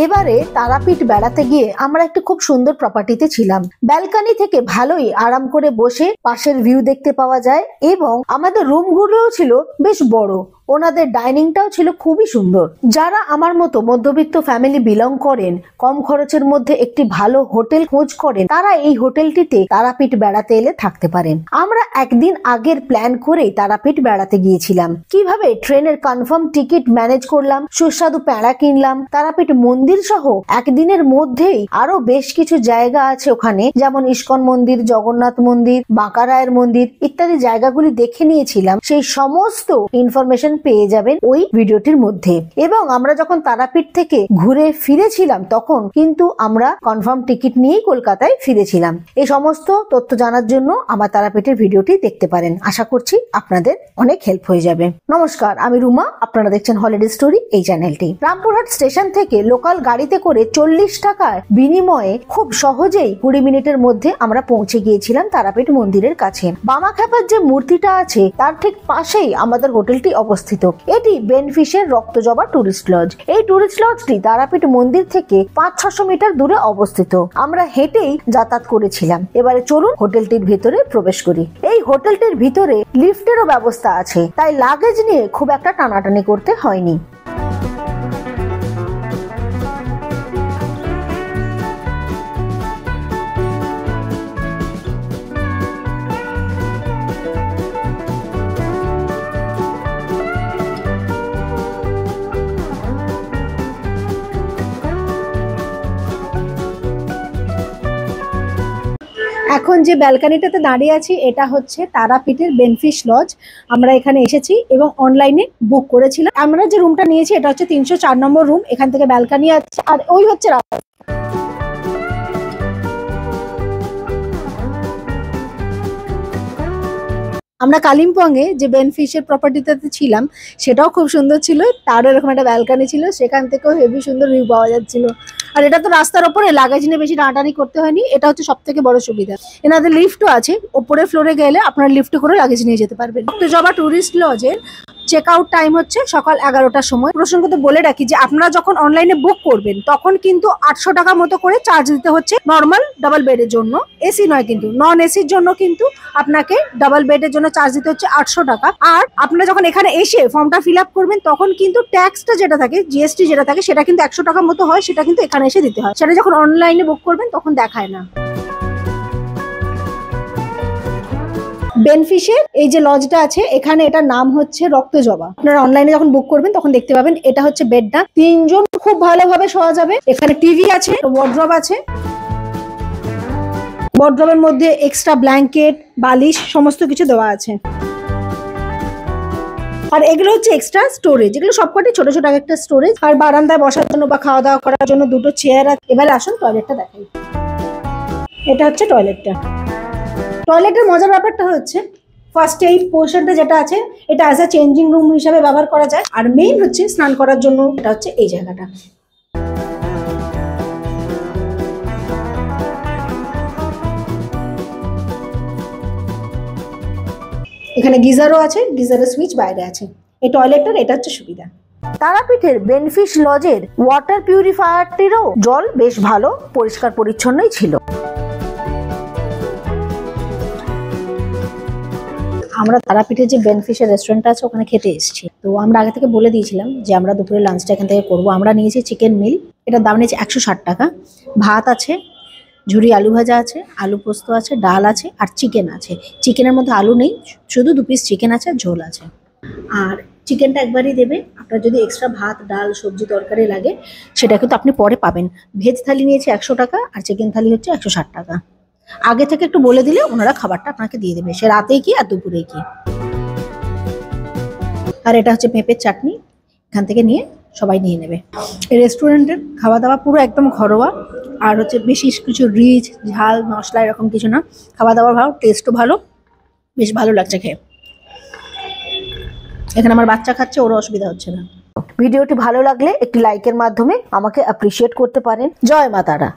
এবারে তারাপীঠ বেড়াতে গিয়ে আমরা একটি খুব সুন্দর প্রপার্টিতে ছিলাম। ব্যালকনি থেকে ভালোই আরাম করে বসে পাশের ভিউ দেখতে পাওয়া যায় এবং আমাদের রুমগুলোও ছিল বেশ বড়। ওনাদের ডাইনিংটাও ছিল খুবই সুন্দর। যারা আমার মতো মধ্যবিত্ত ফ্যামিলি বিলং করেন, কম খরচের মধ্যে একটি ভালো হোটেল খোঁজ করেন, তারা এই হোটেলটিতে তারাপীঠ বেড়াতে এলে থাকতে পারেন। আমরা একদিন আগের প্ল্যান করেই তারাপীঠ বেড়াতে গিয়েছিলাম। কিভাবে ট্রেনের কনফার্ম টিকিট ম্যানেজ করলাম, সুস্বাদু প্যাঁড়া কিনলাম, তারাপীঠ মন্দির সহ একদিনের মধ্যেই আরো বেশ কিছু জায়গা আছে ওখানে, যেমন ইস্কন মন্দির, জগন্নাথ মন্দির, বাঁকা রায়ের মন্দির ইত্যাদি জায়গাগুলি দেখে নিয়েছিলাম। সেই সমস্ত ইনফরমেশন পেয়ে যাবেন ওই ভিডিওটির মধ্যে। এবং আমরা যখন তারাপীঠ থেকে ঘুরে ফিরেছিলাম তখন কিন্তু আমরা কনফার্ম টিকিট নিয়েই কলকাতায় ফিরেছিলাম। এই সমস্ত তথ্য জানার জন্য আমার তারাপীঠের ভিডিওটি দেখতে পারেন। আশা করছি আপনাদের অনেক হেল্প হয়ে যাবে। নমস্কার, আমি রুমা, আপনারা দেখছেন হলিডে স্টোরি এই চ্যানেলটি। রামপুরহাট স্টেশন থেকে লোকাল গাড়িতে করে 40 টাকার বিনিময়ে খুব সহজেই 20 মিনিটের মধ্যে আমরা পৌঁছে গিয়েছিলাম তারাপীঠ মন্দিরের কাছে। বামাখ্যাপার যে মূর্তিটা আছে তার ঠিক পাশেই আমাদের হোটেলটি অবস্থিত। এটি বেনফিশের রক্তজবা টুরিস্ট লজ। এই টুরিস্ট লজটি তারাপীঠ মন্দির থেকে 500-600 মিটার দূরে অবস্থিত। আমরা হেঁটেই যাতায়াত করেছিলাম। এবারে চলুন হোটেলটির ভিতরে প্রবেশ করি। এই হোটেলটির ভিতরে লিফটেরও ব্যবস্থা আছে, তাই লাগেজ নিয়ে খুব একটা টানাটানি করতে হয়নি। এখন যে ব্যালকনিটাতে দাঁড়িয়ে আছি এটা হচ্ছে তারাপীঠের বেনফিশ লজ। আমরা এখানে এসেছি এবং অনলাইনে বুক করেছিলাম। আমরা যে রুমটা নিয়েছি এটা হচ্ছে 304 নম্বর রুম। এখান থেকে ব্যালকনি আছে আর ওই হচ্ছে রাস্তা। আমরা কালিম্পংয়ে যে বেনফিশের প্রপার্টিটাতে ছিলাম সেটাও খুব সুন্দর ছিল, তারও এরকম একটা ব্যালকনি ছিল, সেখান থেকেও হেভি সুন্দর ভিউ পাওয়া যাচ্ছিল। আর এটা তো রাস্তার ওপরে, লাগেজ নিয়ে বেশি টানাটানি করতে হয়নি, এটা হচ্ছে সব থেকে বড় সুবিধা। এনাদের লিফটও আছে, ওপরে ফ্লোরে গেলে আপনারা লিফটে করে লাগেজ নিয়ে যেতে পারবেন। রক্তজবা টুরিস্ট লজের চেক আউট টাইম হচ্ছে সকাল 11টার সময়। প্রসঙ্গত বলে রাখি যে আপনারা যখন অনলাইনে বুক করবেন তখন কিন্তু 800 টাকা মতো করে চার্জ দিতে হচ্ছে নর্মাল ডাবল বেডের জন্য, এসি নয় কিন্তু। নন এসির জন্য কিন্তু আপনাকে ডাবল বেডের জন্য চার্জ দিতে হচ্ছে 800 টাকা। আর আপনারা যখন এখানে এসে ফর্মটা ফিল আপ করবেন তখন কিন্তু ট্যাক্সটা যেটা থাকে, জিএসটি যেটা থাকে, সেটা কিন্তু 100 টাকা মতো হয়, সেটা কিন্তু এখানে এসে দিতে হয়। সেটা যখন অনলাইনে বুক করবেন তখন দেখায় না। বেনফিশের এই যে লজটা আছে এখানে, এটার নাম হচ্ছে রক্তজবা। আপনারা অনলাইনে যখন বুক করবেন তখন দেখতে পাবেন। এটা হচ্ছে বেডটা, 3 জন খুব ভালোভাবে শোয়া যাবে। এখানে টিভি আছে, ওয়ার্ড্রব আছে, ওয়ার্ড্রবের মধ্যে এক্সট্রা ব্ল্যাঙ্কেট, বালিশ সমস্ত কিছু দেওয়া আছে। আর এগুলো হচ্ছে এক্সট্রা স্টোরেজ, এগুলো সবকটি ছোট ছোট একটা স্টোরেজ। আর বারান্দায় বসার জন্য বা খাওয়া দাওয়া করার জন্য 2টো চেয়ার আছে। এবারে আসুন টয়লেটটা দেখাই। এটা হচ্ছে টয়লেটটা। টয়লেটের মজার ব্যাপারটা হচ্ছে ফার্স্টে এই পোর্শনটা যেটা আছে এটা অ্যাজ আ চেঞ্জিং রুম হিসাবে ব্যবহার করা যায়। আর মেইন হচ্ছে স্নান করার জন্য এটা হচ্ছে এই জায়গাটা। এখানে গিজারও আছে, গিজারের সুইচ বাইরে আছে। এই টয়লেটটার এটা হচ্ছে সুবিধা। তারাপীঠের বেনফিশ লজের ওয়াটার পিউরিফায়ারটিরও জল বেশ ভালো, পরিষ্কার পরিচ্ছন্নই ছিল। আমরা তারাপীঠের যে বেনফিশের রেস্টুরেন্ট আছে ওখানে খেতে এসেছি। তো আমরা আগে থেকে বলে দিয়েছিলাম যে আমরা দুপুরে লাঞ্চটা এখান থেকে করবো। আমরা নিয়েছি চিকেন মিল, এটার দাম নিয়েছি 160 টাকা। ভাত আছে, ঝুরি আলু ভাজা আছে, আলু পোস্ত আছে, ডাল আছে আর চিকেন আছে। চিকেনের মধ্যে আলু নেই, শুধু 2 পিস চিকেন আছে, ঝোল আছে। আর চিকেনটা একবারই দেবে। আপনার যদি এক্সট্রা ভাত, ডাল, সবজি, তরকারি লাগে সেটা কিন্তু আপনি পরে পাবেন। ভেজ থালি নিয়েছি 100 টাকা আর চিকেন থালি হচ্ছে 160 টাকা। আগে থেকে একটু বলে দিলে ওনারা খাবারটা আপনাকে দিয়ে দেবে, সে রাতেই কি আর দুপুরে কি। আর এটা হচ্ছে পেঁপের চাটনি, এখান থেকে নিয়ে সবাই নিয়ে নেবে। এই রেস্টুরেন্টের খাওয়া দাওয়া পুরো একদম ঘরোয়া, আর হচ্ছে বেশি কিছু রিচ, ঝাল, মশলা এরকম কিছু না। খাওয়া দাওয়ার ভালো, টেস্টও ভালো, বেশ ভালো লাগছে খেয়ে। এখানে আমার বাচ্চা খাচ্ছে, ওরও অসুবিধা হচ্ছে না। ভিডিওটি ভালো লাগলে একটি লাইকের মাধ্যমে আমাকে অ্যাপ্রিশিয়েট করতে পারেন। জয় মা তারা।